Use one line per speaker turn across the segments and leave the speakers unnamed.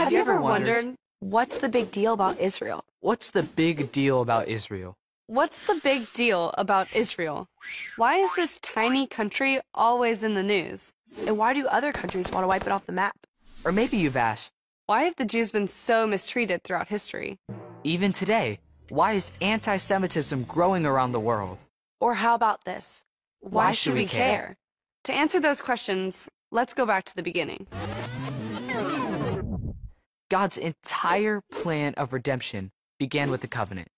Have you ever wondered, what's the big deal about Israel?
What's the big deal about Israel?
What's the big deal about Israel? Why is this tiny country always in the news?
And why do other countries want to wipe it off the map?
Or maybe you've asked,
why have the Jews been so mistreated throughout history?
Even today, why is anti-Semitism growing around the world?
Or how about this?
Why should we care? To answer those questions, let's go back to the beginning.
God's entire plan of redemption began with the covenant.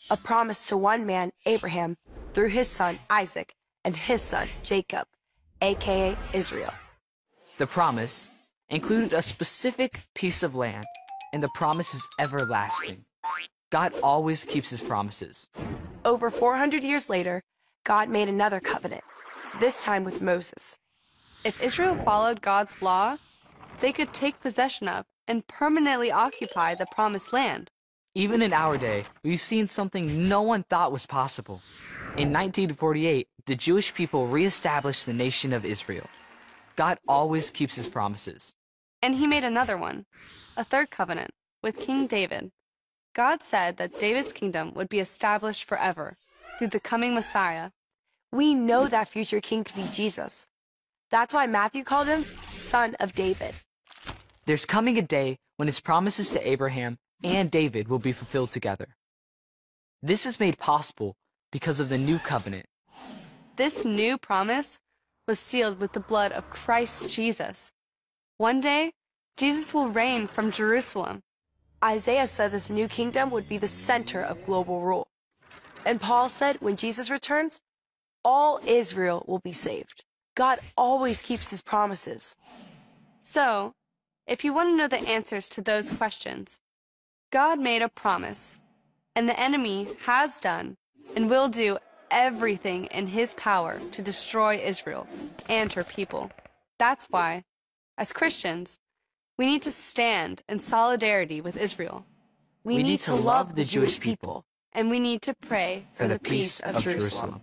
A promise to one man, Abraham, through his son, Isaac, and his son, Jacob, aka Israel.
The promise included a specific piece of land, and the promise is everlasting. God always keeps his promises.
Over 400 years later, God made another covenant, this time with Moses.
If Israel followed God's law, they could take possession of and permanently occupy the promised land.
Even in our day, we've seen something no one thought was possible. In 1948, the Jewish people reestablished the nation of Israel. God always keeps his promises.
And he made another one, a third covenant, with King David. God said that David's kingdom would be established forever through the coming Messiah.
We know that future king to be Jesus. That's why Matthew called him Son of David.
There's coming a day when his promises to Abraham and David will be fulfilled together. This is made possible because of the new covenant.
This new promise was sealed with the blood of Christ Jesus. One day, Jesus will reign from Jerusalem.
Isaiah said this new kingdom would be the center of global rule. And Paul said when Jesus returns, all Israel will be saved. God always keeps his promises.
So, if you want to know the answers to those questions, God made a promise, and the enemy has done and will do everything in his power to destroy Israel and her people. That's why, as Christians, we need to stand in solidarity with Israel.
We need to love the Jewish people.
And we need to pray for the peace of Jerusalem.